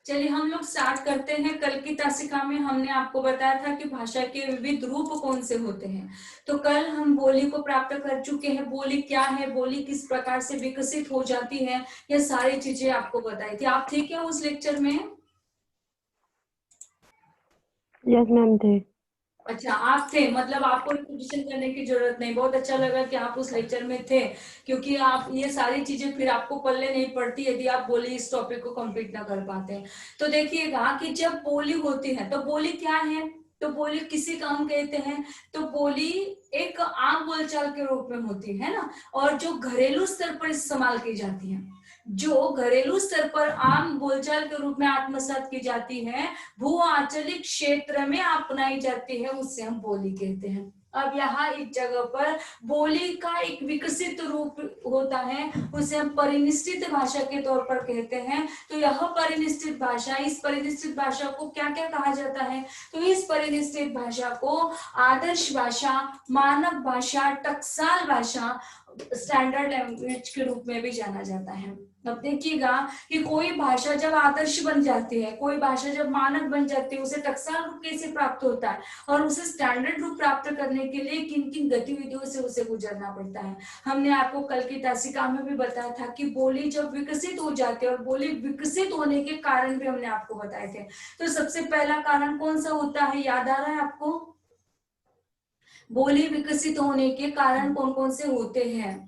चलिए हम लोग स्टार्ट करते हैं। कल की तासिका में हमने आपको बताया था कि भाषा के विविध रूप कौन से होते हैं। तो कल हम बोली को प्राप्त कर चुके हैं। बोली क्या है, बोली किस प्रकार से विकसित हो जाती है, ये सारी चीजें आपको बताई थी। आप थे क्या उस लेक्चर में? यस मैम थे। अच्छा, आप थे, मतलब आपको रिविजन करने की जरूरत नहीं। बहुत अच्छा लगा कि आप उस लेक्चर में थे, क्योंकि आप ये सारी चीजें फिर आपको पल्ले नहीं पड़ती यदि आप बोली इस टॉपिक को कंप्लीट ना कर पाते हैं। तो देखिएगा कि जब बोली होती है तो बोली क्या है, तो बोली किसी का हम कहते हैं। तो बोली एक आम बोलचाल के रूप में होती है ना, और जो घरेलू स्तर पर इस्तेमाल की जाती है, जो घरेलू स्तर पर आम बोलचाल के रूप में आत्मसात की जाती है, भू आंचलिक क्षेत्र में अपनाई जाती है, उससे हम बोली कहते हैं। अब यहाँ एक जगह पर बोली का एक विकसित रूप होता है, उसे हम परिनिष्ठित भाषा के तौर पर कहते हैं। तो यह परिनिष्ठित भाषा, इस परिनिष्ठित भाषा को क्या क्या कहा जाता है? तो इस परिनिष्ठित भाषा को आदर्श भाषा, मानक भाषा, टकसाल भाषा, स्टैंडर्ड लैंग्वेज के रूप में भी जाना जाता है। अब देखिएगा कि कोई भाषा जब आदर्श बन जाती है, कोई भाषा जब मानक बन जाती है, उसे टकसाल रूप कैसे प्राप्त होता है, और उसे स्टैंडर्ड रूप प्राप्त करने के लिए किन किन गतिविधियों से उसे गुजरना पड़ता है। हमने आपको कल की तासिका में भी बताया था कि बोली जब विकसित हो जाती है, और बोली विकसित होने के कारण भी हमने आपको बताए थे। तो सबसे पहला कारण कौन सा होता है, याद आ रहा है आपको? बोली विकसित होने के कारण कौन कौन से होते हैं?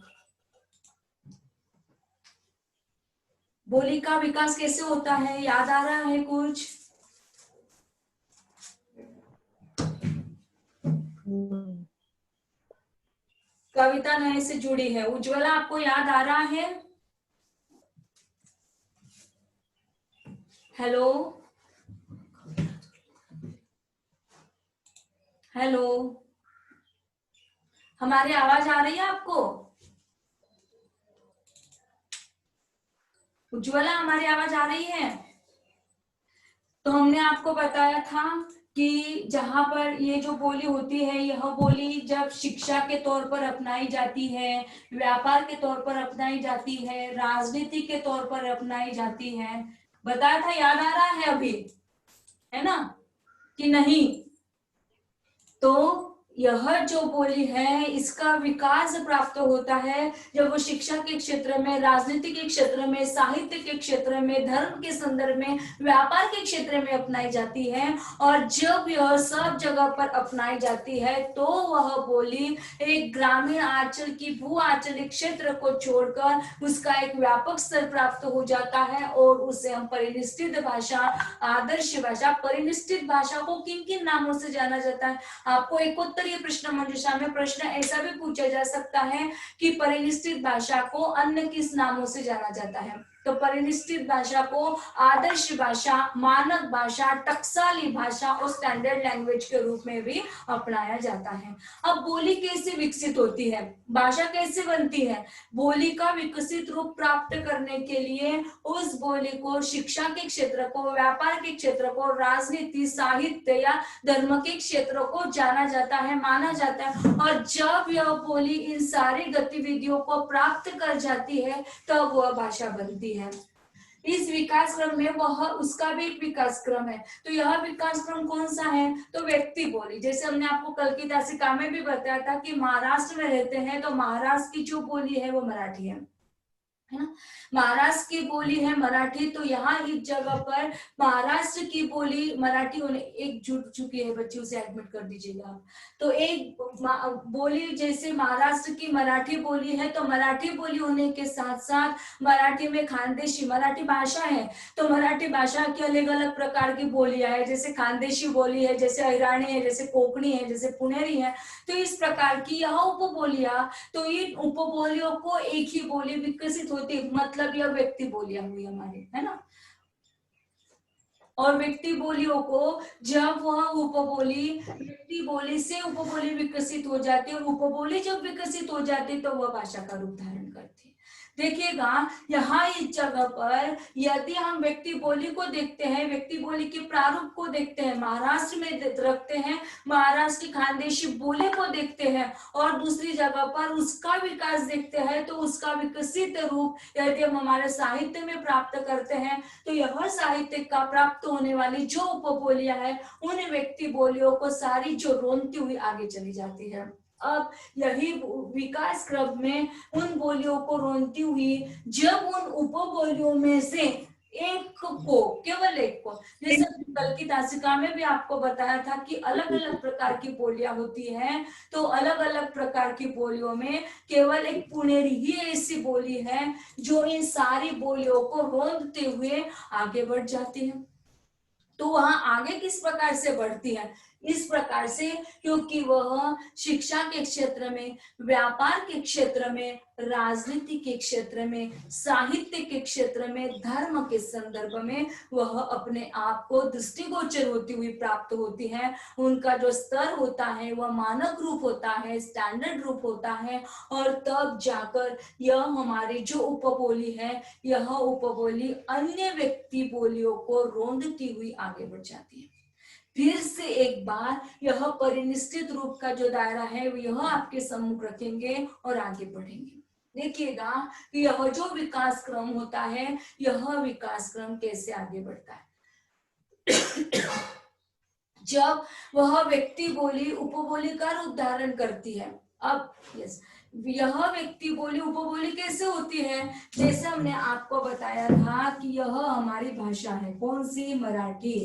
बोली का विकास कैसे होता है, याद आ रहा है कुछ? कविता नए से जुड़ी है। उज्ज्वला, आपको याद आ रहा है? हेलो हेलो, हमारी आवाज आ रही है आपको? उज्ज्वला, हमारी आवाज आ रही है? तो हमने आपको बताया था कि जहां पर ये जो बोली होती है, यह बोली जब शिक्षा के तौर पर अपनाई जाती है, व्यापार के तौर पर अपनाई जाती है, राजनीति के तौर पर अपनाई जाती है, बताया था, याद आ रहा है अभी, है ना कि नहीं? तो यह जो बोली है, इसका विकास प्राप्त होता है जब वो शिक्षा के क्षेत्र में, राजनीति के क्षेत्र में, साहित्य के क्षेत्र में, धर्म के संदर्भ में, व्यापार के क्षेत्र में अपनाई जाती है। और जब यह सब जगह पर अपनाई जाती है तो वह बोली एक ग्रामीण आंचल की भू आंचलिक क्षेत्र को छोड़कर उसका एक व्यापक स्तर प्राप्त हो जाता है, और उसे हम परिनिष्ठित भाषा, आदर्श भाषा, परिनिष्ठित भाषा को किन किन नामों से जाना जाता है? आपको एक उत्तरीय प्रश्न मंजूषा में प्रश्न ऐसा भी पूछा जा सकता है कि परिनिष्ठित भाषा को अन्य किस नामों से जाना जाता है? तो परिनिष्ठित भाषा को आदर्श भाषा, मानक भाषा, टकसाली भाषा और स्टैंडर्ड लैंग्वेज के रूप में भी अपनाया जाता है। अब बोली कैसे विकसित होती है, भाषा कैसे बनती है? बोली का विकसित रूप प्राप्त करने के लिए उस बोली को शिक्षा के क्षेत्र को, व्यापार के क्षेत्र को, राजनीति, साहित्य या धर्म के क्षेत्रों को जाना जाता है, माना जाता है। और जब यह बोली इन सारी गतिविधियों को प्राप्त कर जाती है तब वह भाषा बनती है। इस विकास क्रम में वह उसका भी एक विकास क्रम है। तो यह विकास क्रम कौन सा है? तो व्यक्ति बोली। जैसे हमने आपको कल की तासिका में भी बताया था कि महाराष्ट्र में रहते हैं तो महाराष्ट्र की जो बोली है वो मराठी है ना। महाराष्ट्र की बोली है मराठी, तो यहाँ इस जगह पर महाराष्ट्र की बोली मराठी होने, एक जुट चुकी है बच्ची, उसे एडमिट कर दीजिएगा आप। तो एक बोली जैसे महाराष्ट्र की मराठी बोली है, तो मराठी बोली होने के साथ साथ मराठी में खानदेशी, मराठी भाषा है तो मराठी भाषा की अलग अलग प्रकार की बोलियां है, जैसे खानदेशी बोली है, जैसे अहिराणी है, जैसे कोकणी है, जैसे पुनेरी है। तो इस प्रकार की यह उपबोलियां, तो इन उपबोलियों को एक ही बोली विकसित होती, मतलब यह व्यक्ति बोलियां हुई हमारी, है ना। और व्यक्ति बोलियों को जब वह उपबोली, व्यक्ति बोली से उपबोली विकसित हो जाती है, और उपबोली जब विकसित हो जाती है तो वह भाषा का रूप धारण करती है। देखिएगा यहाँ इस जगह पर यदि हम व्यक्ति बोली को देखते हैं, व्यक्ति बोली के प्रारूप को देखते हैं, महाराष्ट्र में रखते हैं, महाराष्ट्र की खानदेशी बोली को देखते हैं और दूसरी जगह पर उसका विकास देखते हैं, तो उसका विकसित रूप यदि हम हमारे साहित्य में प्राप्त करते हैं तो यह साहित्य का प्राप्त होने वाली जो उपबोलियां है उन व्यक्ति बोलियों को सारी जो रोनती हुई आगे चली जाती है। अब यही विकास क्रम में उन बोलियों को रोनती हुई जब उन उपबोलियों में से एक को, केवल एक को, जैसे कल की तासिका में भी आपको बताया था कि अलग अलग प्रकार की बोलियां होती हैं, तो अलग अलग प्रकार की बोलियों में केवल एक पुनेरी ही ऐसी बोली है जो इन सारी बोलियों को रोंदते हुए आगे बढ़ जाती है। तो वहां आगे किस प्रकार से बढ़ती है? इस प्रकार से, क्योंकि वह शिक्षा के क्षेत्र में, व्यापार के क्षेत्र में, राजनीति के क्षेत्र में, साहित्य के क्षेत्र में, धर्म के संदर्भ में वह अपने आप को दृष्टिगोचर होती हुई प्राप्त होती है। उनका जो स्तर होता है वह मानक रूप होता है, स्टैंडर्ड रूप होता है, और तब जाकर यह हमारी जो उपबोली है, यह उपबोली अन्य व्यक्ति बोलियों को रोंदती हुई आगे बढ़ जाती है। फिर से एक बार यह परिनिष्ठित रूप का जो दायरा है यह आपके सम्मुख रखेंगे और आगे बढ़ेंगे। देखिएगा कि यह जो विकास क्रम होता है, यह विकास क्रम कैसे आगे बढ़ता है। जब वह व्यक्ति बोली उपबोली का रूप धारण करती है। अब यह व्यक्ति बोली उपबोली कैसे होती है? जैसे हमने आपको बताया था कि यह हमारी भाषा है, कौन सी? मराठी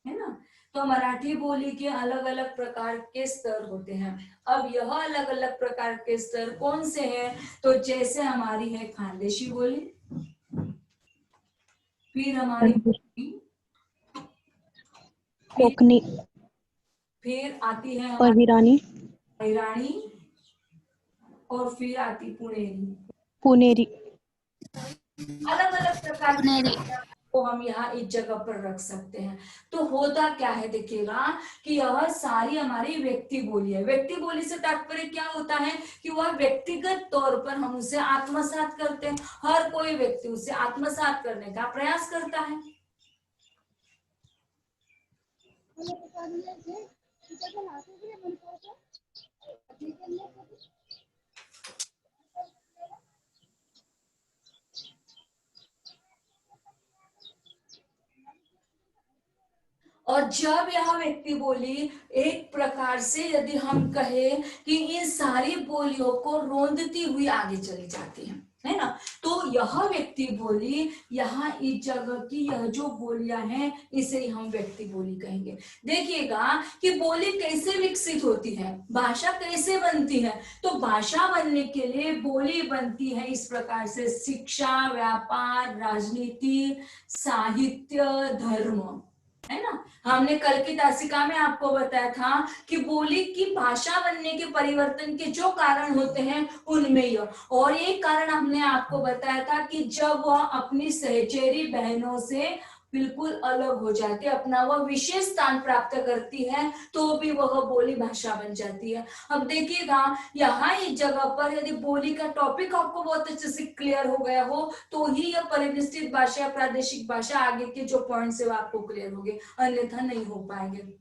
है ना। तो मराठी बोली के अलग अलग प्रकार के स्तर होते हैं। अब यह अलग अलग प्रकार के स्तर कौन से हैं? तो जैसे हमारी है खानदेशी बोली, फिर हमारी कोकणी, फिर आती है और हमारी अहिरानी, और फिर आती पुणेरी। पुनेरी। अलग अलग प्रकार को हम यहाँ इस जगह पर रख सकते हैं। तो होता क्या है? देखिएगा कि यह सारी हमारी व्यक्ति बोली है। व्यक्ति बोली से तात्पर्य क्या होता है कि वह व्यक्तिगत तौर पर हम उसे आत्मसात करते हैं। हर कोई व्यक्ति उसे आत्मसात करने का प्रयास करता है। और जब यह व्यक्ति बोली एक प्रकार से यदि हम कहें कि इन सारी बोलियों को रोंदती हुई आगे चली जाती है ना, तो यह व्यक्ति बोली यहाँ इस जगह की यह जो बोलियां हैं इसे हम व्यक्ति बोली कहेंगे। देखिएगा कि बोली कैसे विकसित होती है, भाषा कैसे बनती है। तो भाषा बनने के लिए बोली बनती है इस प्रकार से: शिक्षा, व्यापार, राजनीति, साहित्य, धर्म, है ना। हमने कल की तासिका में आपको बताया था कि बोली की भाषा बनने के परिवर्तन के जो कारण होते हैं उनमें यह, और एक कारण हमने आपको बताया था कि जब वह अपनी सहचेरी बहनों से बिल्कुल अलग हो जाती है, अपना वह विशेष स्थान प्राप्त करती है, तो भी वह बोली भाषा बन जाती है। अब देखिएगा यहाँ इस जगह पर यदि बोली का टॉपिक आपको बहुत अच्छे से क्लियर हो गया हो तो ही यह परिनिष्ठित भाषा, प्रादेशिक भाषा, आगे के जो पॉइंट्स है वो आपको क्लियर होंगे, अन्यथा नहीं हो पाएंगे।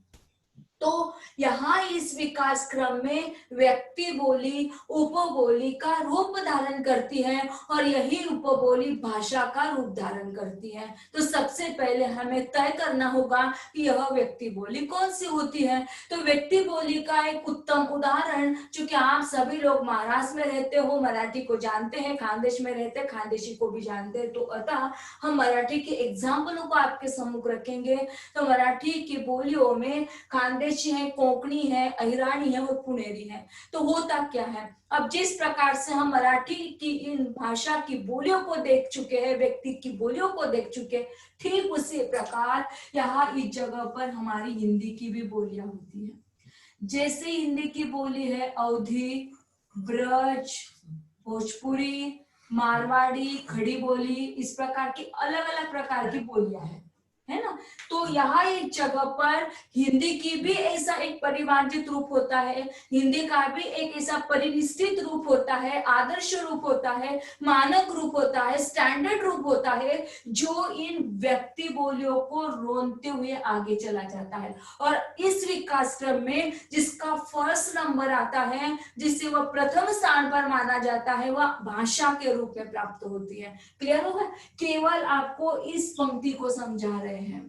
तो यहाँ इस विकास क्रम में व्यक्ति बोली उपबोली का रूप धारण करती है और यही उपबोली भाषा का रूप धारण करती है। तो सबसे पहले हमें तय करना होगा कि यह व्यक्ति बोली कौन सी होती है। तो व्यक्ति बोली का एक उत्तम उदाहरण, चूंकि आप सभी लोग महाराष्ट्र में रहते हो, मराठी को जानते हैं, खानदेश में रहते खानदेशी को भी जानते हैं, तो अतः हम मराठी के एग्जाम्पलों को आपके सम्मुख रखेंगे। तो मराठी की बोलियों में खानदेशी है, कोंकणी है, अहिरानी है और पुनेरी है। तो होता क्या है, अब जिस प्रकार से हम मराठी की इन भाषा की बोलियों को देख चुके हैं, व्यक्ति की बोलियों को देख चुके, ठीक उसी प्रकार यहाँ इस जगह पर हमारी हिंदी की भी बोलियां होती है। जैसे हिंदी की बोली है अवधी, ब्रज, भोजपुरी, मारवाड़ी, खड़ी बोली, इस प्रकार की अलग अलग प्रकार की बोलियां हैं। है ना। तो यहाँ एक जगह पर हिंदी की भी ऐसा एक परिमार्जित रूप होता है, हिंदी का भी एक ऐसा परिनिष्ठित रूप होता है, आदर्श रूप होता है, मानक रूप होता है, स्टैंडर्ड रूप होता है, जो इन व्यक्ति बोलियों को रोनते हुए आगे चला जाता है। और इस विकास क्रम में जिसका फर्स्ट नंबर आता है, जिसे वह प्रथम स्थान पर माना जाता है, वह भाषा के रूप में प्राप्त होती है। क्लियर होगा? केवल आपको इस पंक्ति को समझा रहे हैं,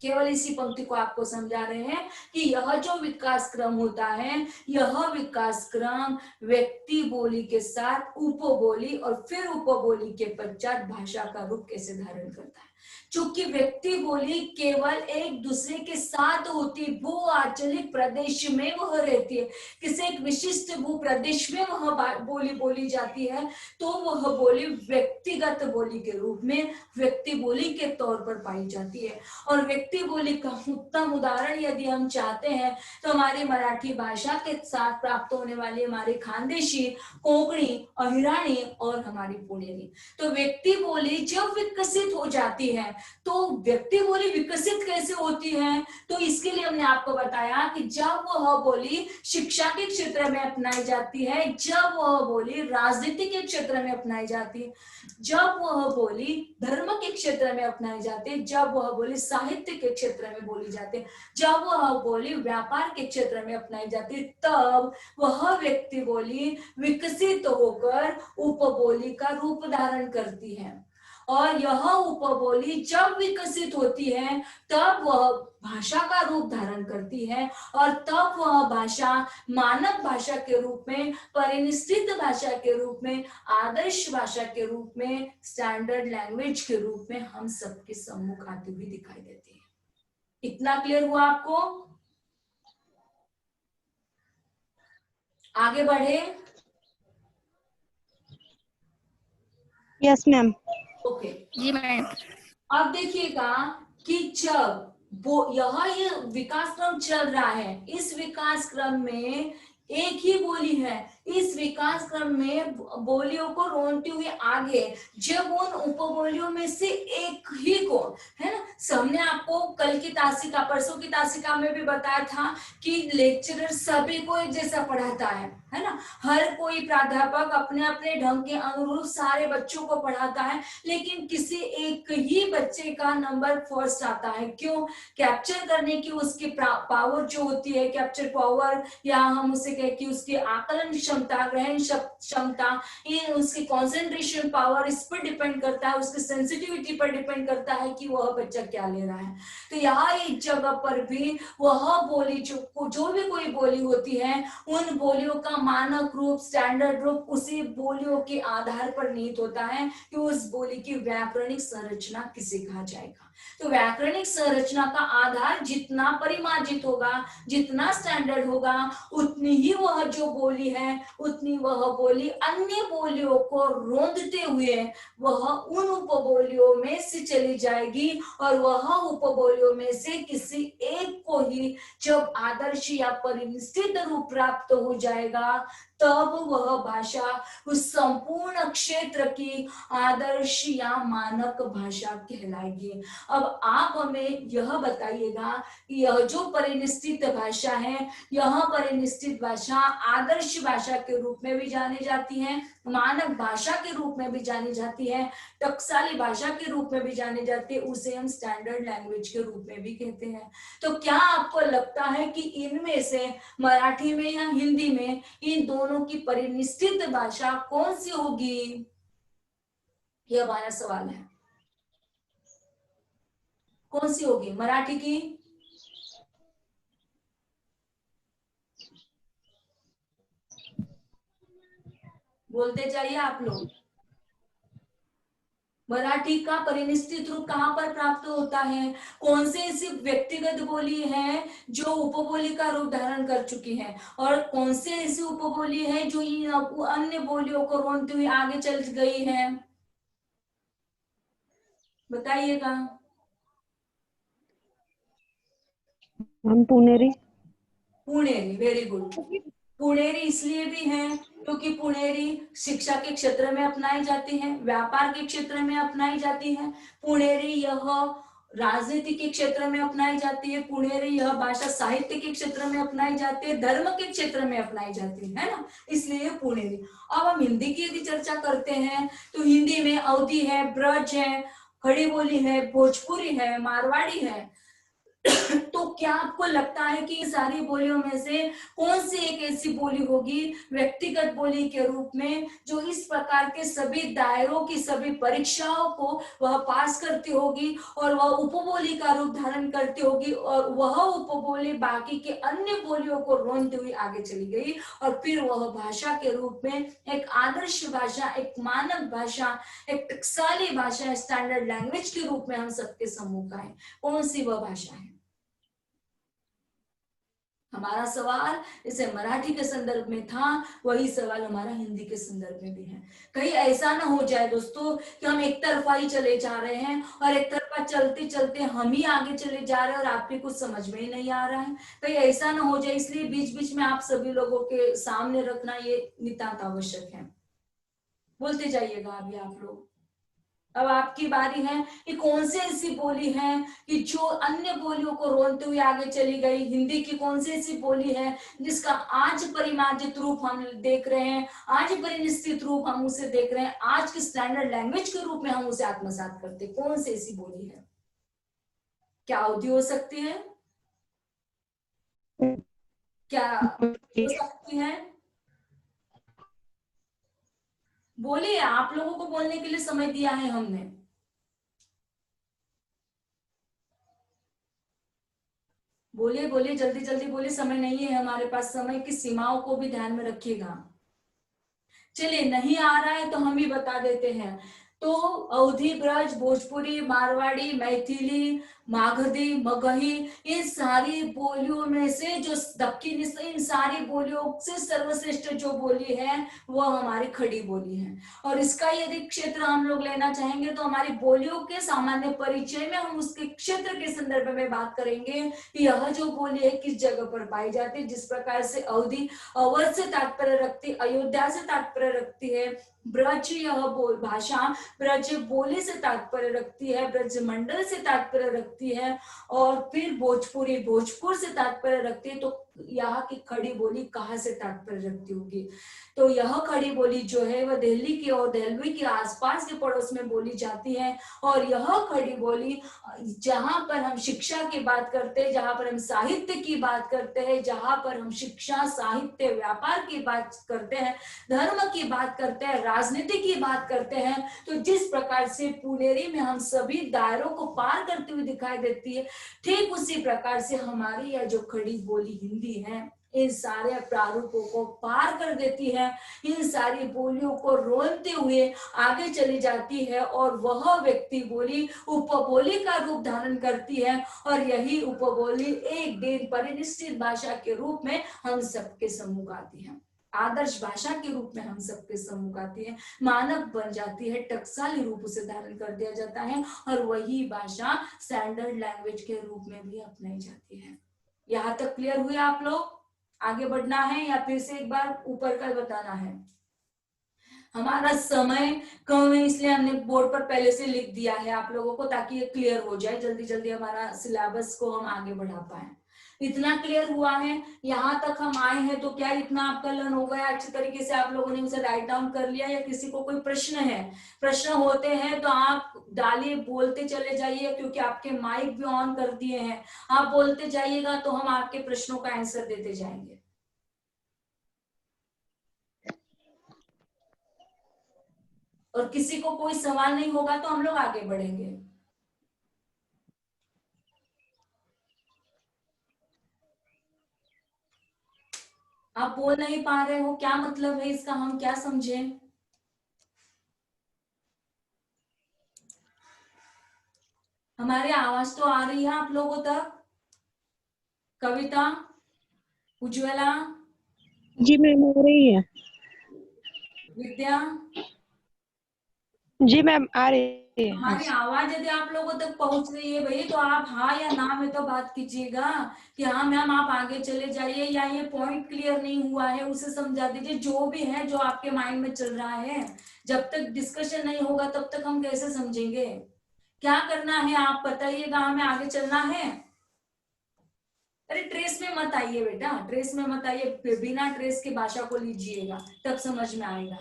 केवल इसी पंक्ति को आपको समझा रहे हैं कि यह जो विकास क्रम होता है, यह विकास क्रम व्यक्ति बोली के साथ उपबोली और फिर उपबोली के पश्चात भाषा का रूप कैसे धारण करता है। चूंकि व्यक्ति बोली केवल एक दूसरे के साथ होती, भू आंचलिक प्रदेश में वह रहती है, किसी एक विशिष्ट भू प्रदेश में वह बोली बोली जाती है, तो वह बोली व्यक्तिगत बोली के रूप में व्यक्ति बोली के तौर पर पाई जाती है। और व्यक्ति बोली का उत्तम उदाहरण यदि हम चाहते हैं तो हमारी मराठी भाषा के साथ प्राप्त होने वाली हमारी खानदेशी, कोंकणी, अहिराणी और हमारी पुणेरी। तो व्यक्ति बोली जब विकसित हो जाती है, तो व्यक्ति बोली विकसित कैसे होती है, तो इसके लिए हमने आपको बताया कि जब वह बोली शिक्षा के क्षेत्र में अपनाई जाती है, जब वह बोली राजनीति के क्षेत्र में अपनाई जाती है, जब वह बोली धर्म के क्षेत्र में अपनाई जाती है, जब वह बोली साहित्य के क्षेत्र में बोली जाती है, जब वह बोली व्यापार के क्षेत्र में अपनाई जाती है, तब वह व्यक्ति बोली विकसित होकर उपबोली का रूप धारण करती है। और यह उपबोली जब विकसित होती है तब वह भाषा का रूप धारण करती है, और तब वह भाषा मानक भाषा के रूप में, परिनिष्ठित भाषा के रूप में, आदर्श भाषा के रूप में, स्टैंडर्ड लैंग्वेज के रूप में हम सबके सम्मुख आती हुई दिखाई देती है। इतना क्लियर हुआ आपको? आगे बढ़े? Yes ma'am. ओके जी मैम। अब देखिएगा कि जब ये विकास क्रम चल रहा है, इस विकास क्रम में एक ही बोली है, इस विकास क्रम में बोलियों को रोनते हुए आगे जब उन उपबोलियों में से एक ही को, है ना, हमने आपको कल की तासिका, परसों की तासिका में भी बताया था कि लेक्चरर सभी को एक जैसा पढ़ाता है ना, हर कोई प्राध्यापक अपने अपने ढंग के अनुरूप सारे बच्चों को पढ़ाता है, लेकिन किसी एक ही बच्चे का नंबर फर्स्ट आता है। क्यों? कैप्चर करने की उसकी पावर जो होती है, कैप्चर पावर, या हम उसे कहें कि उसकी आकलन क्षमता, ग्रहण क्षमता, ये उसकी कंसंट्रेशन पावर, इस पर डिपेंड करता है, उसकी सेंसिटिविटी पर डिपेंड करता है कि वह बच्चा क्या ले रहा है। तो यहाँ एक जगह पर भी वह बोली जो भी कोई बोली होती है, उन बोलियों का मानक रूप, स्टैंडर्ड रूप उसी बोलियों के आधार पर निहित होता है कि उस बोली की व्याकरणिक संरचना किसे कहा जाएगा। तो व्याकरणिक संरचना का आधार जितना परिमार्जित होगा, जितना स्टैंडर्ड होगा, उतनी ही वह जो बोली है, उतनी वह बोली अन्य बोलियों को रोंदते हुए वह उन उपबोलियों में से चली जाएगी, और वह उपबोलियों में से किसी एक को ही जब आदर्श या परिनिष्ठित रूप प्राप्त हो जाएगा, तब वह भाषा उस संपूर्ण क्षेत्र की आदर्श या मानक भाषा कहलाएगी। अब आप हमें यह बताइएगा कि यह जो परिनिष्ठित भाषा है, यह परिनिष्ठित भाषा आदर्श भाषा के रूप में भी जानी जाती है, मानक भाषा के रूप में भी जानी जाती है, टकसाली भाषा के रूप में भी जानी जाती है, उसे हम स्टैंडर्ड लैंग्वेज के रूप में भी कहते हैं। तो क्या आपको लगता है कि इनमें से मराठी में या हिंदी में इन दोनों की परिनिष्ठित भाषा कौन सी होगी? यह हमारा सवाल है। कौन सी होगी? मराठी की? बोलते जाइए आप लोग। मराठी का परिनिष्ठित रूप कहाँ पर प्राप्त होता है? कौन से ऐसी व्यक्तिगत बोली है जो उपबोली का रूप धारण कर चुकी है, और कौन से ऐसी उपबोली है जो इन अन्य बोलियों को रोनते हुए आगे चल गई है? बताइएगा। हम पुनेरी। Puneri, very good. पुणेरी इसलिए भी है क्योंकि पुणेरी शिक्षा के क्षेत्र में अपनाई जाती है, व्यापार के क्षेत्र में अपनाई जाती है। पुणेरी यह राजनीति के क्षेत्र में अपनाई जाती है पुणेरी, यह भाषा साहित्य के क्षेत्र में अपनाई जाती है, धर्म के क्षेत्र में अपनाई जाती है ना, इसलिए पुणेरी। अब हम हिंदी की यदि चर्चा करते हैं तो हिंदी में अवधी है, ब्रज है, खड़ी बोली है, भोजपुरी है, मारवाड़ी है। तो क्या आपको लगता है कि सारी बोलियों में से कौन सी एक ऐसी बोली होगी व्यक्तिगत बोली के रूप में जो इस प्रकार के सभी दायरों की सभी परीक्षाओं को वह पास करती होगी और वह उपबोली का रूप धारण करती होगी और वह उपबोली बाकी के अन्य बोलियों को रोनते हुए आगे चली गई और फिर वह भाषा के रूप में एक आदर्श भाषा, एक मानव भाषा, एक टकसाली भाषा, स्टैंडर्ड लैंग्वेज के रूप में हम सबके सम्मुख आए? कौन सी वह भाषा है? हमारा सवाल जैसे मराठी के संदर्भ में था, वही सवाल हमारा हिंदी के संदर्भ में भी है। कहीं ऐसा ना हो जाए दोस्तों कि हम एक तरफा ही चले जा रहे हैं और एक तरफा चलते चलते हम ही आगे चले जा रहे हैं और आपके कुछ समझ में ही नहीं आ रहा है। कहीं ऐसा ना हो जाए, इसलिए बीच बीच में आप सभी लोगों के सामने रखना ये नितांत आवश्यक है। बोलते जाइएगा अभी आप लोग। अब आपकी बारी है कि कौन सी ऐसी बोली है कि जो अन्य बोलियों को रोनते हुए आगे चली गई। हिंदी की कौन सी ऐसी बोली है जिसका आज परिमार्जित रूप हम देख रहे हैं, आज परिनिश्चित रूप हम उसे देख रहे हैं, आज के स्टैंडर्ड लैंग्वेज के रूप में हम उसे आत्मसात करते? कौन सी ऐसी बोली है? क्या अवधि हो सकती है? क्या हो सकती है? बोलिए, आप लोगों को बोलने के लिए समय दिया है हमने। बोलिए बोलिए, जल्दी जल्दी बोलिए, समय नहीं है हमारे पास। समय की सीमाओं को भी ध्यान में रखिएगा। चलिए, नहीं आ रहा है तो हम ही बता देते हैं। तो अवधी, ब्रज, भोजपुरी, मारवाड़ी, मैथिली, मागधी, मगही, इन सारी बोलियों में से जो दक्षिणी, इन सारी बोलियों से सर्वश्रेष्ठ जो बोली है वह हमारी खड़ी बोली है। और इसका यदि क्षेत्र हम लोग लेना चाहेंगे तो हमारी बोलियों के सामान्य परिचय में हम उसके क्षेत्र के संदर्भ में बात करेंगे कि यह जो बोली है किस जगह पर पाई जाती है। जिस प्रकार से अवधी अवध से तात्पर्य रखती, अयोध्या से तात्पर्य रखती है। ब्रज, यह भाषा ब्रज बोली से तात्पर्य रखती है, ब्रज मंडल से तात्पर्य रखती है। और फिर भोजपुरी भोजपुर से तात्पर्य रखती है। तो यहाँ की खड़ी बोली कहाँ से तात्पर्य रखती होगी? तो यह खड़ी बोली जो है वह दिल्ली की और दिल्ली के आसपास के पड़ोस में बोली जाती है। और यह खड़ी बोली जहां पर हम शिक्षा की बात करते हैं, जहां पर हम साहित्य की बात करते हैं, जहां पर हम शिक्षा, साहित्य, व्यापार की बात करते हैं, धर्म की बात करते हैं, राजनीति की बात करते हैं, तो जिस प्रकार से पुनेरी में हम सभी दायरों को पार करते हुए दिखाई देती है, ठीक उसी प्रकार से हमारी यह जो खड़ी बोली हिंदी है इन सारे प्रारूपों को पार कर देती है, इन सारी बोलियों को रोनते हुए आगे चली जाती है और वह व्यक्ति बोली उपबोली का रूप धारण करती है। और यही उपबोली एक दिन परिनिश्चित भाषा के रूप में हम सबके सम्मुख आती है, आदर्श भाषा के रूप में हम सबके सम्मुख आती है, मानव बन जाती है, टकसाली रूप उसे धारण कर दिया जाता है और वही भाषा स्टैंडर्ड लैंग्वेज के रूप में भी अपनाई जाती है। यहाँ तक क्लियर हुए आप लोग? आगे बढ़ना है या फिर से एक बार ऊपर का बताना है? हमारा समय कम है इसलिए हमने बोर्ड पर पहले से लिख दिया है आप लोगों को, ताकि ये क्लियर हो जाए, जल्दी जल्दी हमारा सिलेबस को हम आगे बढ़ा पाए। इतना क्लियर हुआ है? यहाँ तक हम आए हैं तो क्या इतना आपका लर्न हो गया अच्छी तरीके से? आप लोगों ने उसे राइट डाउन कर लिया या किसी को कोई प्रश्न है? प्रश्न होते हैं तो आप डालिए, बोलते चले जाइए, क्योंकि आपके माइक भी ऑन कर दिए हैं। आप बोलते जाइएगा तो हम आपके प्रश्नों का आंसर देते जाएंगे। और किसी को कोई सवाल नहीं होगा तो हम लोग आगे बढ़ेंगे। आप बोल नहीं पा रहे हो, क्या मतलब है इसका, हम क्या समझे? हमारी आवाज तो आ रही है आप लोगों तक? कविता, उज्ज्वला, जी मैम आ रही है। विद्या, जी मैम आ रही है। हमारी आवाज यदि आप लोगों तक पहुंच रही है भाई तो आप हाँ या ना में तो बात कीजिएगा कि हाँ मैम आप आगे चले जाइए, या ये पॉइंट क्लियर नहीं हुआ है उसे समझा दीजिए, जो भी है जो आपके माइंड में चल रहा है। जब तक डिस्कशन नहीं होगा तब तक हम कैसे समझेंगे? क्या करना है आप बताइएगा, हमें आगे चलना है। अरे ट्रेस में मत आइए बेटा, ट्रेस में मत आइए, बिना ट्रेस के भाषा को लीजिएगा तब समझ में आएगा।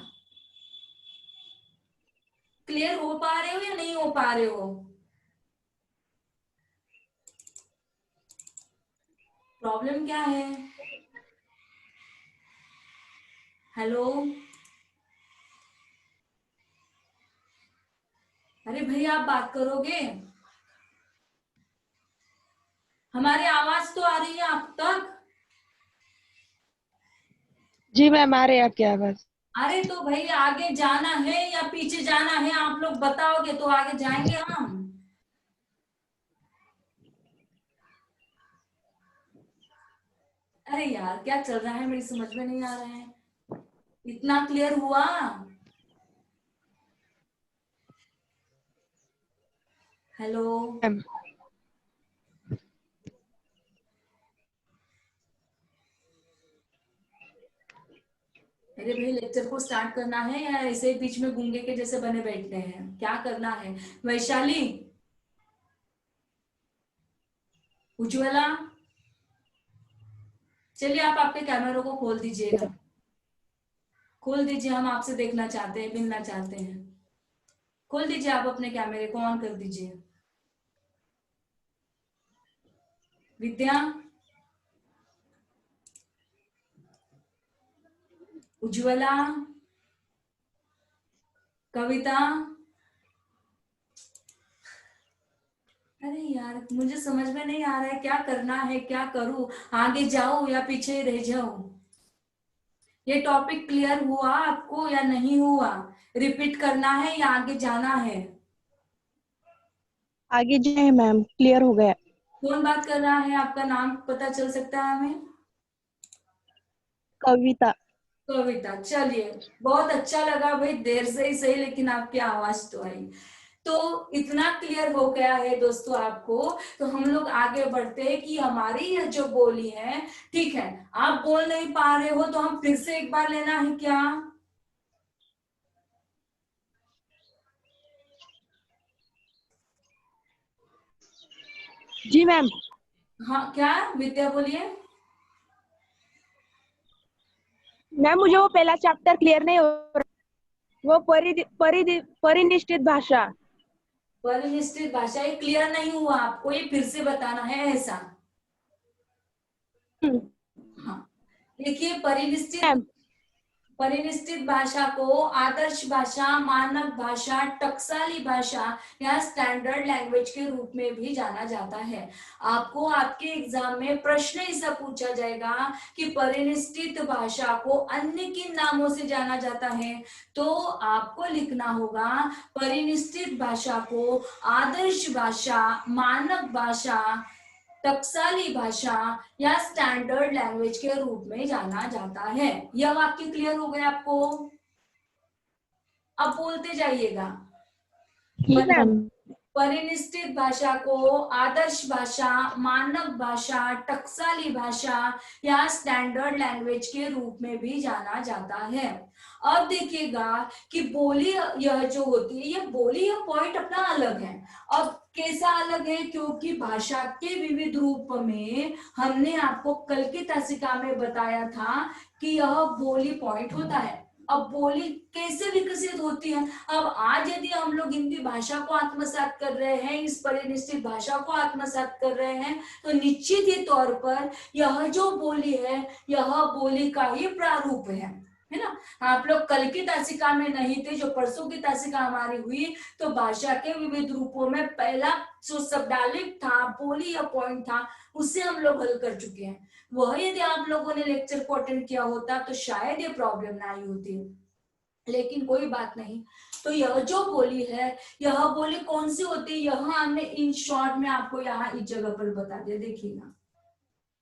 क्लियर हो पा रहे हो या नहीं हो पा रहे हो? प्रॉब्लम क्या है? हेलो, अरे भैया आप बात करोगे? हमारी आवाज तो आ रही है आप तक? जी मैम, आ रही है आपकी आवाज। अरे तो भाई आगे जाना है या पीछे जाना है, आप लोग बताओगे तो आगे जाएंगे हम। अरे यार क्या चल रहा है, मेरी समझ में नहीं आ रहा है। इतना क्लियर हुआ? हेलो, मैम, अरे भाई लेक्चर को स्टार्ट करना है या ऐसे ही बीच में गूंगे के जैसे बने बैठते हैं, क्या करना है? वैशाली, उज्ज्वला, चलिए आप आपके कैमरों को खोल दीजिएगा, खोल दीजिए, हम आपसे देखना चाहते हैं, मिलना चाहते हैं। खोल दीजिए आप अपने कैमरे को ऑन कर दीजिए। विद्या, उज्ज्वला, कविता, अरे यार मुझे समझ में नहीं आ रहा है क्या करना है, क्या करूं, आगे जाऊं या पीछे रह जाऊं? ये टॉपिक क्लियर हुआ आपको या नहीं हुआ? रिपीट करना है या आगे जाना है? आगे जाए मैम, क्लियर हो गया। कौन बात कर रहा है, आपका नाम पता चल सकता है हमें? कविता। कविता, चलिए बहुत अच्छा लगा भाई, देर से ही सही लेकिन आपकी आवाज तो आई। तो इतना क्लियर हो गया है दोस्तों आपको, तो हम लोग आगे बढ़ते हैं कि हमारी यह जो बोली है, ठीक है, आप बोल नहीं पा रहे हो तो हम फिर से एक बार लेना है क्या? जी मैम। हाँ क्या, विद्या बोलिए। मैम, मुझे वो पहला चैप्टर क्लियर नहीं हो रहा। वो परिनिष्ठित भाषा। परिनिष्ठित भाषा, ये क्लियर नहीं हुआ आपको, ये फिर से बताना है ऐसा? हाँ, देखिए परिनिष्ठित, मैम। परिनिष्ठित भाषा को आदर्श भाषा, मानक भाषा, टकसाली भाषा या स्टैंडर्ड लैंग्वेज के रूप में भी जाना जाता है। आपको आपके एग्जाम में प्रश्न ऐसा पूछा जाएगा कि परिनिष्ठित भाषा को अन्य किन नामों से जाना जाता है, तो आपको लिखना होगा परिनिष्ठित भाषा को आदर्श भाषा, मानक भाषा, टकसाली भाषा या स्टैंडर्ड लैंग्वेज के रूप में जाना जाता है। यह वाक्य क्लियर हो गया आपको? अब बोलते जाइएगा। जी मैम। परिनिष्ठित भाषा को आदर्श भाषा, मानक भाषा, टकसाली भाषा या स्टैंडर्ड लैंग्वेज के रूप में भी जाना जाता है। अब देखिएगा कि बोली यह जो होती है, यह बोली, यह पॉइंट अपना अलग है। अब कैसा अलग है? क्योंकि भाषा के विविध रूप में हमने आपको कल की तासिका में बताया था कि यह बोली पॉइंट होता है। अब बोली कैसे विकसित होती है? अब आज यदि हम लोग हिंदी भाषा को आत्मसात कर रहे हैं, इस परिनिष्ठित भाषा को आत्मसात कर रहे हैं, तो निश्चित ही तौर पर यह जो बोली है, यह बोली का ही प्रारूप है ना? आप लोग कल की तासिका में नहीं थे, जो परसों की तासिका हमारी हुई, तो भाषा के विविध रूपों में पहला जो शब्दावली था, बोली या पॉइंट था, उससे हम लोग हल कर चुके हैं। वह यदि आप लोगों ने लेक्चर को अटेंड किया होता तो शायद ये प्रॉब्लम ना आई होती, लेकिन कोई बात नहीं। तो यह जो बोली है, यह बोली कौन सी होती है, यह हमने इन शॉर्ट में आपको यहाँ इस जगह पर बता दिया, देखिएगा।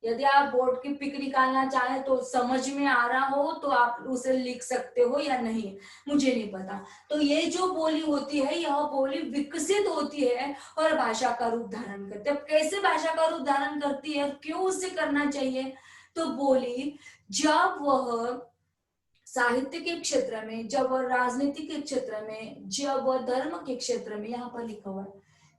यदि आप बोर्ड की पिक निकालना चाहें तो समझ में आ रहा हो तो आप उसे लिख सकते हो या नहीं, मुझे नहीं पता। तो ये जो बोली होती है, यह बोली विकसित होती है और भाषा का रूप धारण करती है। अब कैसे भाषा का रूप धारण करती है, क्यों उसे करना चाहिए? तो बोली जब वह साहित्य के क्षेत्र में, जब वह राजनीति के क्षेत्र में, जब वह धर्म के क्षेत्र में, यहाँ पर लिखा हुआ है,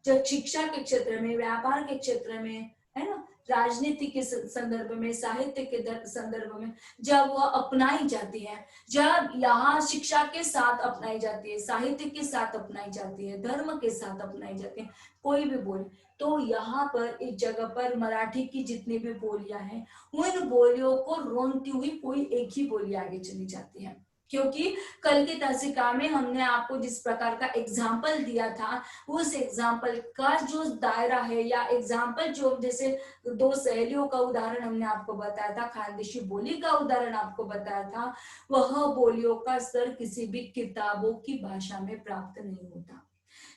जब शिक्षा के क्षेत्र में, व्यापार के क्षेत्र में, है ना, राजनीति के संदर्भ में, साहित्य के संदर्भ में जब वह अपनाई जाती है, जब यहाँ शिक्षा के साथ अपनाई जाती है, साहित्य के साथ अपनाई जाती है, धर्म के साथ अपनाई जाती है, कोई भी बोली, तो यहाँ पर इस जगह पर मराठी की जितनी भी बोलियां हैं उन बोलियों को रोनती हुई कोई एक ही बोली आगे चली जाती है। क्योंकि कल की तासिका में हमने आपको जिस प्रकार का एग्जाम्पल दिया था, उस एग्जाम्पल का जो दायरा है, या एग्जाम्पल जो जैसे दो सहेलियों का उदाहरण हमने आपको बताया था, खानदेशी बोली का उदाहरण आपको बताया था, वह बोलियों का स्तर किसी भी किताबों की भाषा में प्राप्त नहीं होता।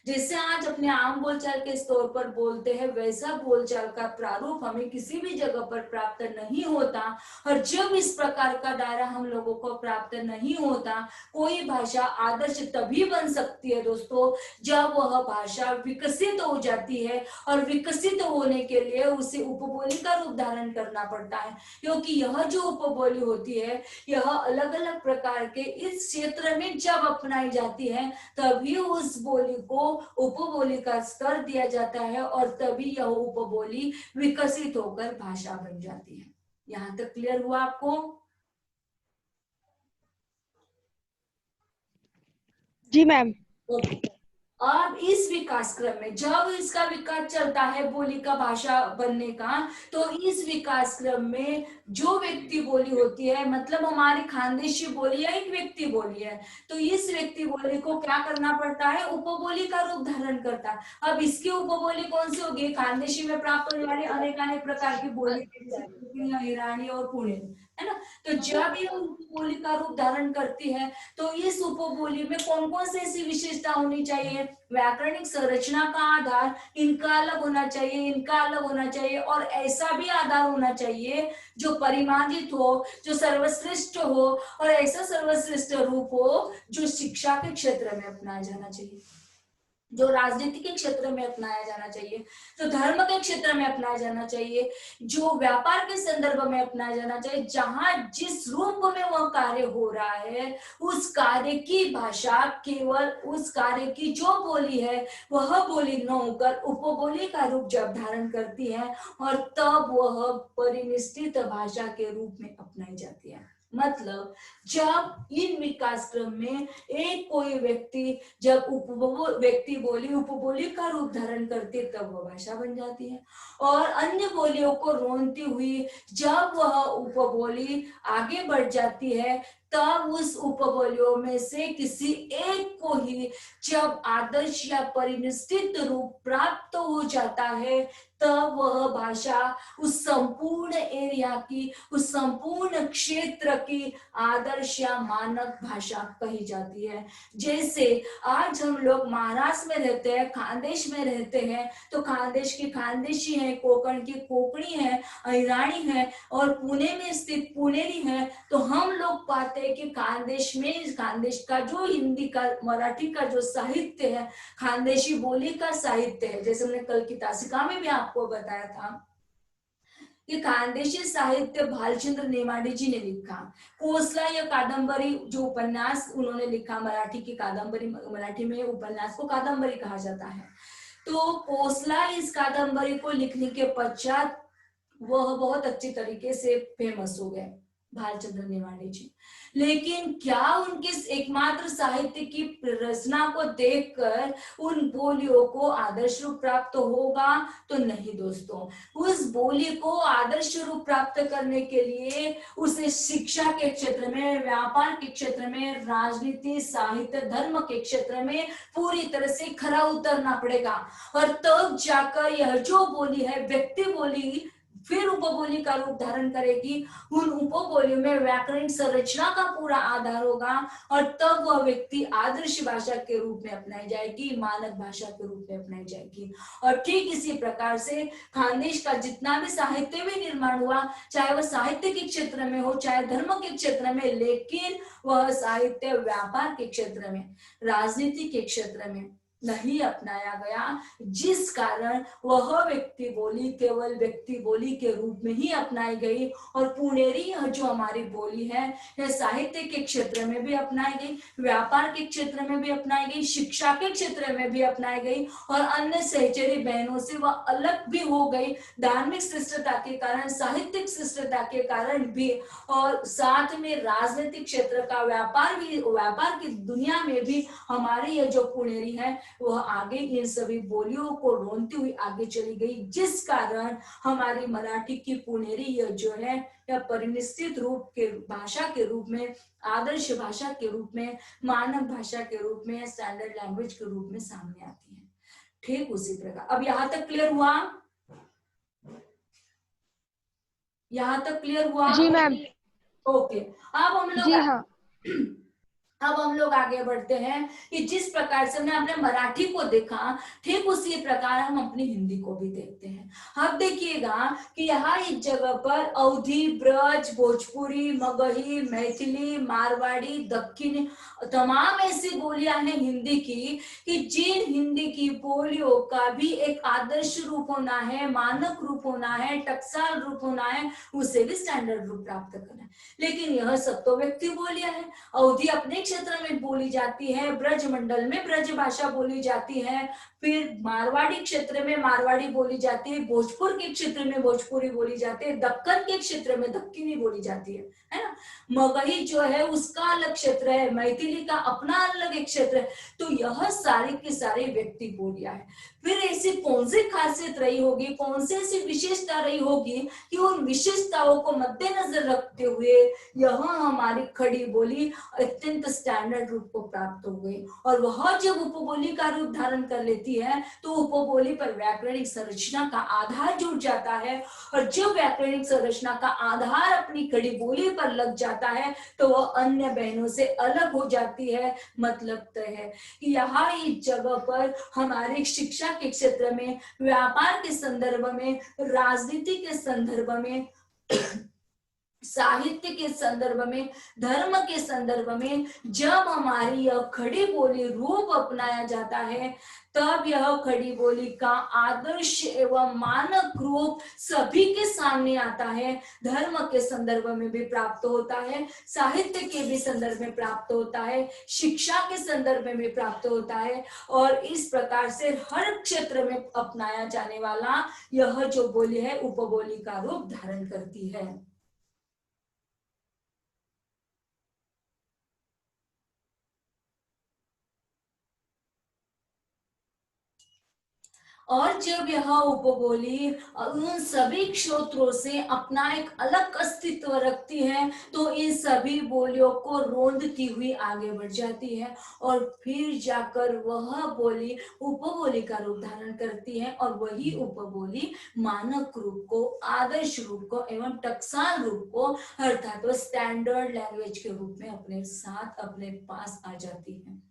जैसे आज अपने आम बोलचाल के स्तर पर बोलते हैं, वैसा बोलचाल का प्रारूप हमें किसी भी जगह पर प्राप्त नहीं होता। और जब इस प्रकार का दायरा हम लोगों को प्राप्त नहीं होता, कोई भाषा आदर्श तभी बन सकती है दोस्तों, जब वह भाषा विकसित हो जाती है, और विकसित होने के लिए उसे उपबोली का रूप धारण करना पड़ता है। क्योंकि यह जो उपबोली होती है, यह अलग अलग प्रकार के इस क्षेत्र में जब अपनाई जाती है, तभी उस बोली को उपबोली का स्तर दिया जाता है, और तभी यह उपबोली विकसित होकर भाषा बन जाती है। यहां तक क्लियर हुआ आपको? जी मैम। ओके। अब इस विकास क्रम में जब इसका विकास चलता है बोली का भाषा बनने का, तो इस विकास क्रम में जो व्यक्ति बोली होती है, मतलब हमारी खानदेशी बोली है, एक व्यक्ति बोली है, तो इस व्यक्ति बोली को क्या करना पड़ता है, उपबोली का रूप धारण करता है। अब इसकी उपबोली कौन सी होगी? खानदेशी में प्राप्त होने वाली अनेक प्रकार की बोली, हिरानी और पुणे, है ना। तो जब ये उपबोली का रूप धारण करती है, तो इस उपबोली में कौन कौन सी ऐसी विशेषता होनी चाहिए? व्याकरणिक संरचना का आधार इनका अलग होना चाहिए, इनका अलग होना चाहिए, और ऐसा भी आधार होना चाहिए जो परिमार्जित हो, जो सर्वश्रेष्ठ हो, और ऐसा सर्वश्रेष्ठ रूप हो जो शिक्षा के क्षेत्र में अपनाया जाना चाहिए, जो राजनीति के क्षेत्र में अपनाया जाना चाहिए, जो धर्म के क्षेत्र में अपनाया जाना चाहिए, जो व्यापार के संदर्भ में अपनाया जाना चाहिए। जहां जिस रूप में वह कार्य हो रहा है, उस कार्य की भाषा केवल उस कार्य की जो बोली है वह बोली न होकर उपबोली का रूप जब धारण करती है, और तब वह परिनिष्ठित भाषा के रूप में अपनाई जाती है। मतलब जब इन विकास क्रम में एक कोई व्यक्ति जब व्यक्ति बोली उपबोली का रूप धारण करती है, तब वह भाषा बन जाती है। और अन्य बोलियों को रोनती हुई जब वह उपबोली आगे बढ़ जाती है, तब उस उपबोलियों में से किसी एक को ही जब आदर्श या परिनिष्ठित रूप प्राप्त हो जाता है, तब वह भाषा उस संपूर्ण एरिया की, उस संपूर्ण क्षेत्र की आदर्श या मानक भाषा कही जाती है। जैसे आज हम लोग महाराष्ट्र में रहते हैं, खानदेश में रहते हैं, तो खानदेश की खानदेशी है, कोकण की कोकणी है, अहिराणी है, और पुणे में स्थित पुणेरी है। तो हम लोग पाते हैं कि खानदेश में खानदेश का जो हिंदी का मराठी का जो साहित्य है, खानदेशी बोली का साहित्य है, जैसे हमने कल की तासिका में भी आपको बताया था कि खानदेशी साहित्य भालचंद्र नेमाडे जी ने लिखा। कोसला या कादंबरी जो उपन्यास उन्होंने लिखा, मराठी की कादंबरी, मराठी में उपन्यास को कादंबरी कहा जाता है। तो कोसला इस कादंबरी को लिखने के पश्चात वह बहुत अच्छी तरीके से फेमस हो गए, भालचंद्र नेमाडे जी। लेकिन क्या उनके एकमात्र साहित्य की रचना को देखकर उन बोलियों को आदर्श रूप प्राप्त होगा? तो नहीं दोस्तों। उस बोली को आदर्श रूप प्राप्त करने के लिए उसे शिक्षा के क्षेत्र में, व्यापार के क्षेत्र में, राजनीति, साहित्य, धर्म के क्षेत्र में पूरी तरह से खरा उतरना पड़ेगा, और तब जाकर यह जो बोली है व्यक्ति बोली फिर उपबोली का रूप धारण करेगी। उन उपबोलियों में व्याकरणिक संरचना का पूरा आधार होगा, और तब वह व्यक्ति आदर्श भाषा के रूप में अपनाई जाएगी, मानक भाषा के रूप में अपनाई जाएगी। और ठीक इसी प्रकार से खानदेश का जितना भी साहित्य में निर्माण हुआ, चाहे वह साहित्य के क्षेत्र में हो, चाहे धर्म के क्षेत्र में, लेकिन वह साहित्य व्यापार के क्षेत्र में, राजनीति के क्षेत्र में, नहीं अपनाया गया, जिस कारण वह व्यक्ति बोली केवल व्यक्ति बोली के रूप में ही अपनाई गई। और पुणेरी यह जो हमारी बोली है यह साहित्य के क्षेत्र में भी अपनाई गई, व्यापार के क्षेत्र में भी अपनाई गई, शिक्षा के क्षेत्र में भी अपनाई गई और अन्य सहचरी बहनों से वह अलग भी हो गई धार्मिक शिष्टता के कारण, साहित्यिक शिष्टता के कारण भी, और साथ में राजनीतिक क्षेत्र का व्यापार की दुनिया में भी हमारी यह जो पुणेरी है वह आगे इन सभी बोलियों को रोनती हुई आगे चली गई, जिस कारण हमारी मराठी की पुणेरी यह जो है यह परिनिश्चित रूप के भाषा के रूप में, आदर्श भाषा के रूप में, मानक भाषा के रूप में, स्टैंडर्ड लैंग्वेज के रूप में सामने आती है। ठीक उसी प्रकार अब यहां तक क्लियर हुआ? यहां तक क्लियर हुआ? जी मैम। ओके, अब हम लोग जी हाँ। अब हम लोग आगे बढ़ते हैं कि जिस प्रकार से हमने अपने मराठी को देखा ठीक उसी प्रकार हम अपनी हिंदी को भी देखते हैं। अब देखिएगा कि यहाँ इस जगह पर अवधी, ब्रज, भोजपुरी, मगही, मैथिली, मारवाड़ी, दक्षिणी तमाम ऐसी बोलियां हैं हिंदी की कि जिन हिंदी की बोलियों का भी एक आदर्श रूप होना है, मानक रूप होना है, टकसाल रूप होना है, उसे भी स्टैंडर्ड रूप प्राप्त करना है। लेकिन यह सब तो व्यक्ति बोलियां है। अवधी अपने क्षेत्र में बोली जाती है, ब्रज मंडल में ब्रज भाषा बोली जाती है, फिर मारवाड़ी क्षेत्र में मारवाड़ी बोली जाती है, भोजपुर के क्षेत्र में भोजपुरी बोली जाती है, दक्कन के क्षेत्र में दक्कनी बोली जाती है ना। मगही जो है उसका अलग क्षेत्र है, मैथिली का अपना अलग एक क्षेत्र है। तो यह सारी की सारी व्यक्ति बोलियां है। फिर ऐसी कौन सी खासियत रही होगी, कौन सी ऐसी विशेषता रही होगी कि उन विशेषताओं को मद्देनजर रखते हुए यह हमारी खड़ी बोली अत्यंत स्टैंडर्ड रूप को प्राप्त हो गई। और वह जब उपबोली का रूप धारण कर लेती है तो उपबोली पर व्याकरणिक संरचना का आधार जुड़ जाता है, और जब व्याकरणिक संरचना का आधार अपनी खड़ी बोली पर लग जाता है तो वह अन्य बहनों से अलग हो जाती है। मतलब तय है कि यहाँ इस जगह पर हमारी शिक्षा के क्षेत्र में, व्यापार के संदर्भ में, राजनीति के संदर्भ में, साहित्य के संदर्भ में, धर्म के संदर्भ में जब हमारी यह खड़ी बोली रूप अपनाया जाता है तब यह खड़ी बोली का आदर्श एवं मानक रूप सभी के सामने आता है। धर्म के संदर्भ में भी प्राप्त होता है, साहित्य के भी संदर्भ में प्राप्त होता है, शिक्षा के संदर्भ में भी प्राप्त होता है, और इस प्रकार से हर क्षेत्र में अपनाया जाने वाला यह जो बोली है उपबोली का रूप धारण करती है। और जब यह उपबोली उन सभी क्षेत्रों से अपना एक अलग अस्तित्व रखती है तो इन सभी बोलियों को रोंदती हुई आगे बढ़ जाती है, और फिर जाकर वह बोली उपबोली का रूप धारण करती है, और वही उपबोली मानक रूप को, आदर्श रूप को एवं टकसाल रूप को अर्थात स्टैंडर्ड लैंग्वेज के रूप में अपने साथ अपने पास आ जाती है,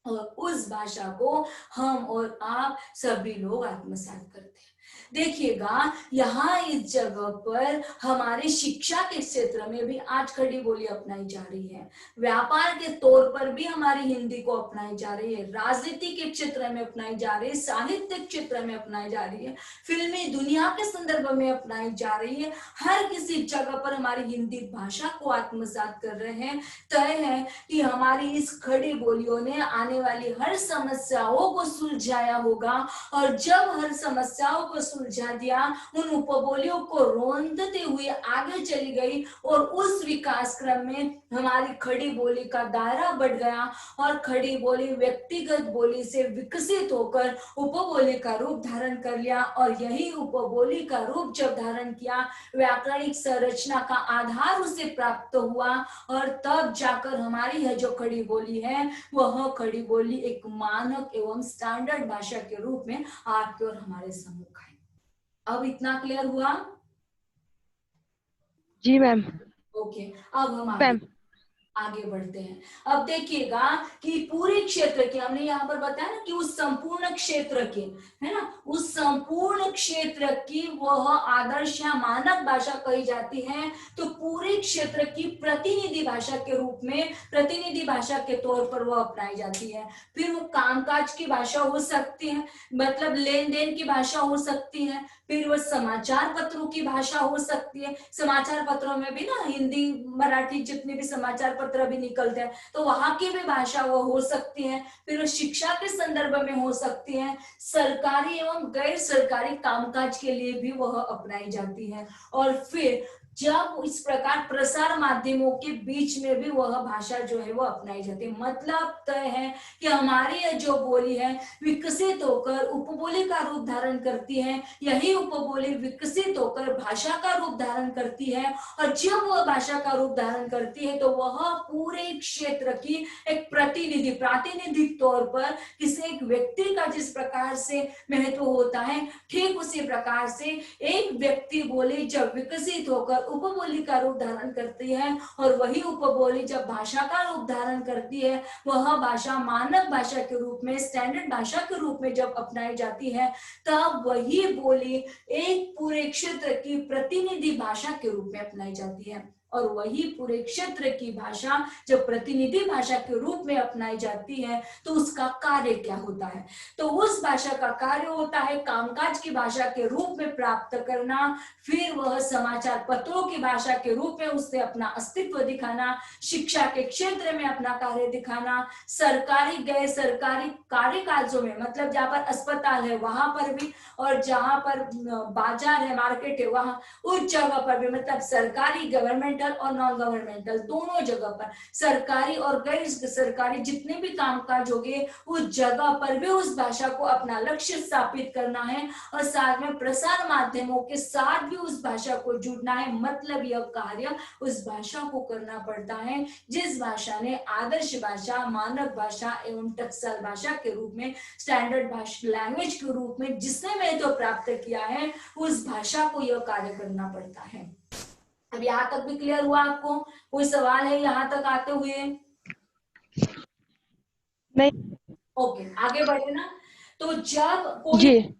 और उस भाषा को हम और आप सभी लोग आत्मसात करते हैं। देखिएगा यहाँ इस जगह पर हमारी शिक्षा के क्षेत्र में भी आज खड़ी बोली अपनाई जा रही है, व्यापार के तौर पर भी हमारी हिंदी को अपनाई जा रही है, राजनीति के क्षेत्र में अपनाई जा रही है, साहित्य क्षेत्र में अपनाई जा रही है, फिल्मी दुनिया के संदर्भ में अपनाई जा रही है। हर किसी जगह पर हमारी हिंदी भाषा को आत्मसात कर रहे हैं। तय है कि हमारी इस खड़ी बोलियों ने आने वाली हर समस्याओं को सुलझाया होगा, और जब हर समस्याओं को सुलझा दिया, उन उपबोलियों को रोंदते हुए आगे चली गई, और उस विकास क्रम में हमारी खड़ी बोली का दायरा बढ़ गया, और खड़ी बोली व्यक्तिगत बोली से विकसित होकर उपबोली का रूप धारण कर लिया, और यही उपबोली का रूप जब धारण किया, व्याकरणिक संरचना का आधार उसे प्राप्त हुआ, और तब जाकर हमारी यह जो खड़ी बोली है वह खड़ी बोली एक मानक एवं स्टैंडर्ड भाषा के रूप में आपके और हमारे सम्मुख है। अब इतना क्लियर हुआ? जी मैम। ओके, अब हम मैम आगे बढ़ते हैं। अब देखिएगा कि पूरे क्षेत्र के, हमने यहाँ पर बताया ना कि उस संपूर्ण क्षेत्र के, है ना, उस संपूर्ण क्षेत्र की वह आदर्श या मानक भाषा कही जाती है। तो पूरे क्षेत्र की प्रतिनिधि भाषा के रूप में, प्रतिनिधि भाषा के तौर पर वह अपनाई जाती है। फिर वो कामकाज की भाषा हो सकती है, मतलब लेन देन की भाषा हो सकती है। फिर वह समाचार पत्रों की भाषा हो सकती है। समाचार पत्रों में भी ना हिंदी मराठी जितने भी समाचार पत्र भी निकलते हैं तो वहां की भी भाषा वो हो सकती है। फिर शिक्षा के संदर्भ में हो सकती है। सरकारी एवं गैर सरकारी कामकाज के लिए भी वह अपनाई जाती है। और फिर जब इस प्रकार प्रसार माध्यमों के बीच में भी वह भाषा जो है वो अपनाई जाती है। मतलब तय है कि हमारी यह जो बोली है विकसित होकर उपबोली का रूप धारण करती है, यही उपबोली विकसित होकर भाषा का रूप धारण करती है। और जब वह भाषा का रूप धारण करती है तो वह पूरे क्षेत्र की एक प्रतिनिधि, प्रातिनिधिक तौर पर किसी एक व्यक्ति का जिस प्रकार से महत्व होता है, ठीक उसी प्रकार से एक व्यक्ति बोली जब विकसित होकर उपबोली का रूप धारण करती है और वही उपबोली जब भाषा का रूप धारण करती है, वह भाषा मानक भाषा के रूप में, स्टैंडर्ड भाषा के रूप में जब अपनाई जाती है, तब वही बोली एक पूरे क्षेत्र की प्रतिनिधि भाषा के रूप में अपनाई जाती है। और वही पूरे क्षेत्र की भाषा जब प्रतिनिधि भाषा के रूप में अपनाई जाती है तो उसका कार्य क्या होता है? तो उस भाषा का कार्य होता है कामकाज की भाषा के रूप में प्राप्त करना, फिर वह समाचार पत्रों की भाषा के रूप में उससे अपना अस्तित्व दिखाना, शिक्षा के क्षेत्र में अपना कार्य दिखाना, सरकारी गैर सरकारी कार्य काजों में, मतलब जहाँ पर अस्पताल है वहां पर भी, और जहाँ पर बाजार है, मार्केट है, वहां उस जगह पर भी, मतलब सरकारी गवर्नमेंटल और नॉन गवर्नमेंटल दोनों जगह पर, सरकारी और गैर सरकारी जितने भी कामकाज होंगे उस जगह पर भी उस भाषा को अपना लक्ष्य स्थापित करना है और साथ में प्रसार माध्यमों के साथ भी उस भाषा को जुड़ना है। मतलब यह कार्य उस भाषा को करना पड़ता है जिस भाषा ने आदर्श भाषा, मानक भाषा एवं टकसाल भाषा के रूप में, स्टैंडर्ड भाषा लैंग्वेज के रूप में जिसने महत्व प्राप्त किया है, उस भाषा को यह कार्य करना पड़ता है। अब यहाँ तक भी क्लियर हुआ आपको? कोई सवाल है यहाँ तक आते हुए? नहीं। ओके, आगे बढ़े ना। तो जब कोई जी।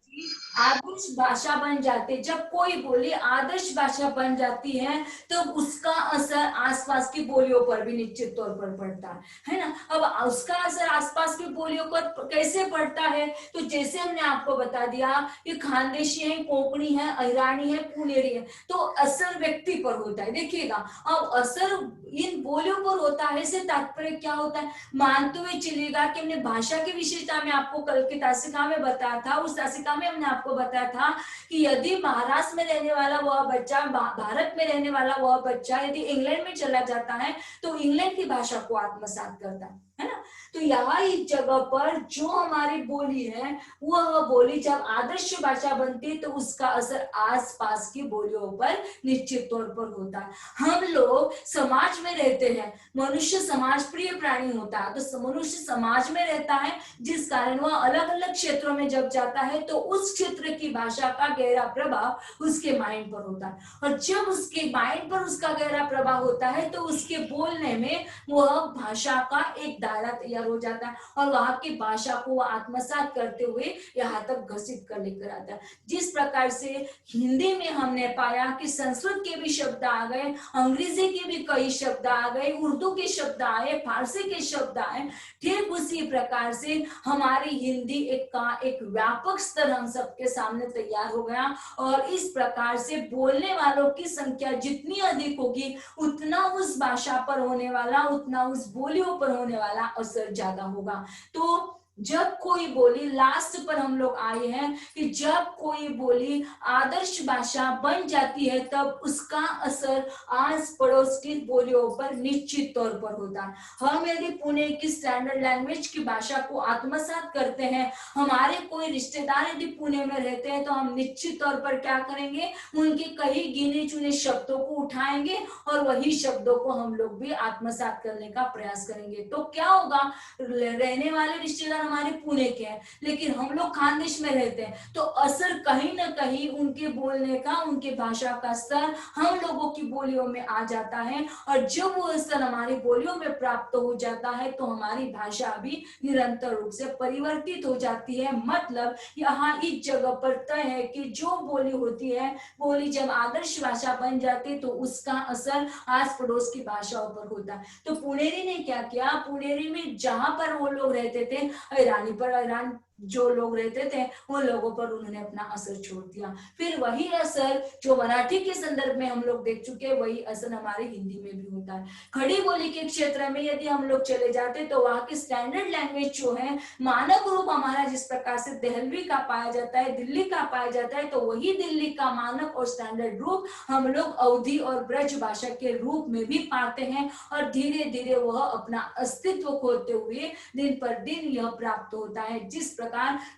आदर्श भाषा बन जाते, जब कोई बोली आदर्श भाषा बन जाती है तो उसका असर आसपास की बोलियों पर भी निश्चित तौर पर पड़ता है ना। अब उसका असर आसपास की बोलियों पर कैसे पड़ता है? तो जैसे हमने आपको बता दिया कि खानदेशी है, कोंकणी है, अहिरानी है, पुनेरी है, तो असर व्यक्ति पर होता है। देखिएगा, अब असर इन बोलियों पर होता है से तात्पर्य क्या होता है? मानते हुए चलिएगा कि हमने भाषा की विशेषता में आपको कल की तासिका में बताया था, उस तासिका में हमने आपको बताया था कि यदि महाराष्ट्र में रहने वाला वह बच्चा, भारत में रहने वाला वह बच्चा यदि इंग्लैंड में चला जाता है तो इंग्लैंड की भाषा को आत्मसात करता है ना। तो यहाँ इस जगह पर जो हमारी बोली है वह बोली जब आदर्श भाषा बनती है तो उसका असर आसपास की बोलियों पर निश्चित तौर पर होता है। हम लोग समाज में रहते हैं, मनुष्य समाज प्रिय प्राणी होता है, तो मनुष्य समाज में रहता है जिस कारण वह अलग अलग क्षेत्रों में जब जाता है तो उस क्षेत्र की भाषा का गहरा प्रभाव उसके माइंड पर होता है, और जब उसके माइंड पर उसका गहरा प्रभाव होता है तो उसके बोलने में वह भाषा का एक दायरा तैयार हो जाता है और वहां की भाषा को आत्मसात करते हुए यहाँ तक घोषित कर लेकर आता है। जिस प्रकार से हिंदी में हमने पाया कि संस्कृत के भी शब्द आ गए, अंग्रेजी के भी कई शब्द आ गए, उर्दू के शब्द आए, फारसी के शब्द आए, ठीक उसी प्रकार से हमारी हिंदी एक व्यापक स्तर हम सबके सामने तैयार हो गया। और इस प्रकार से बोलने वालों की संख्या जितनी अधिक होगी उतना उस भाषा पर होने वाला, उतना उस बोलियों पर होने वाला असर ज्यादा होगा। तो जब कोई बोली, लास्ट पर हम लोग आए हैं कि जब कोई बोली आदर्श भाषा बन जाती है तब उसका असर आस पड़ोस की बोलियों पर निश्चित तौर पर होता है। हम यदि पुणे की स्टैंडर्ड लैंग्वेज की भाषा को आत्मसात करते हैं, हमारे कोई रिश्तेदार यदि पुणे में रहते हैं तो हम निश्चित तौर पर क्या करेंगे, उनके कई गिने चुने शब्दों को उठाएंगे और वही शब्दों को हम लोग भी आत्मसात करने का प्रयास करेंगे। तो क्या होगा, रहने वाले रिश्तेदार हमारे पुणे के हैं, लेकिन हम लोग खानदेश में रहते हैं, तो असर कहीं ना कहीं उनके बोलने का, उनके भाषा का स्तर हम लोगों की बोलियों में आ जाता है, और जब वो स्तर हमारी बोलियों में प्राप्त हो जाता है तो हमारी भाषा भी निरंतर रूप से परिवर्तित हो जाती है। मतलब यहाँ इस जगह पर तय है कि जो बोली होती है, बोली जब आदर्श भाषा बन जाती है तो उसका असर आस पड़ोस की भाषाओं पर होता है। तो पुणेरी ने क्या किया, पुणेरी में जहां पर वो लोग रहते थे, ईरान जो लोग रहते थे उन लोगों पर उन्होंने अपना असर छोड़ दिया। फिर वही असर जो मराठी के संदर्भ में हम लोग देख चुके, वही असर हमारे हिंदी में भी होता है। खड़ी बोली के क्षेत्र में यदि हम लोग चले जाते तो वहां की स्टैंडर्ड लैंग्वेज जो है, मानक रूप हमारा जिस प्रकार से देहलवी का पाया जाता है, दिल्ली का पाया जाता है, तो वही दिल्ली का मानक और स्टैंडर्ड रूप हम लोग अवधी और ब्रज भाषा के रूप में भी पाते हैं, और धीरे धीरे वह अपना अस्तित्व खोते हुए दिन पर दिन यह प्राप्त होता है। जिस प्रकार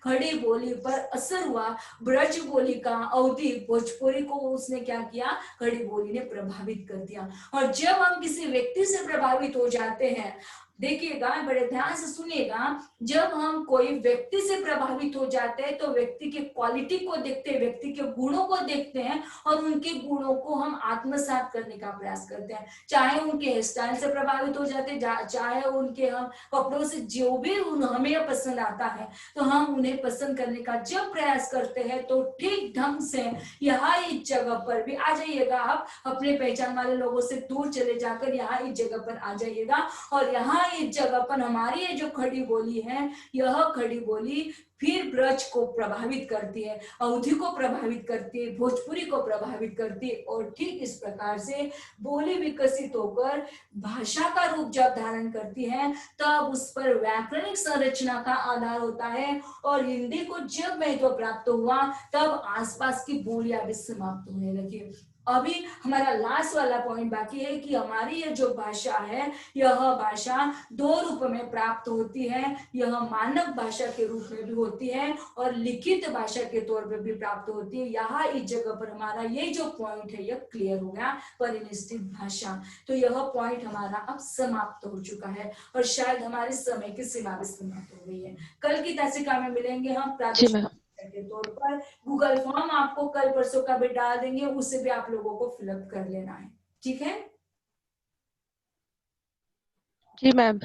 खड़ी बोली पर असर हुआ ब्रज बोली का, अवधी भोजपुरी को उसने क्या किया, खड़ी बोली ने प्रभावित कर दिया। और जब हम किसी व्यक्ति से प्रभावित हो जाते हैं, देखिएगा, बड़े ध्यान से सुनिएगा, जब हम कोई व्यक्ति से प्रभावित हो जाते हैं तो व्यक्ति के क्वालिटी को देखते हैं, व्यक्ति के गुणों को देखते हैं, और उनके गुणों को हम आत्मसात करने का प्रयास करते हैं। चाहे उनके हेयर स्टाइल से प्रभावित हो जाते हैं, चाहे उनके हम कपड़ों से, जो भी हमें पसंद आता है तो हम उन्हें पसंद करने का जब प्रयास करते हैं, तो ठीक ढंग से यहाँ इस जगह पर भी आ जाइएगा, आप अपने पहचान वाले लोगों से दूर चले जाकर यहाँ इस जगह पर आ जाइएगा, और यहाँ इस जगह पर हमारी ये जो खड़ी बोली है, यह खड़ी बोली फिर ब्रज को प्रभावित करती है, अवधी को प्रभावित करती है, भोजपुरी को प्रभावित करती है, और ठीक इस प्रकार से बोली विकसित होकर भाषा का रूप जब धारण करती है, तब उस पर व्याकरणिक संरचना का आधार होता है, और हिंदी को जब महत्व प्राप्त हुआ तब आसपास की बोलियां भी समाप्त होने लगी। अभी हमारा लास्ट वाला पॉइंट बाकी है कि हमारी ये जो भाषा है, यह भाषा दो रूप में प्राप्त होती है। यह मानक भाषा के रूप में भी होती है और लिखित भाषा के तौर पर भी प्राप्त होती है। यहाँ इस जगह पर हमारा ये जो पॉइंट है यह क्लियर हो गया, परिनिष्ठित भाषा। तो यह पॉइंट हमारा अब समाप्त हो चुका है, और शायद हमारे समय की सीमा भी समाप्त हो गई है। कल की तासिका में मिलेंगे हम प्रादेशिक के तौर पर। गूगल फॉर्म आपको कल परसों का भी डाल देंगे, उसे भी आप लोगों को फिलअप कर लेना है, ठीक है? जी मैम।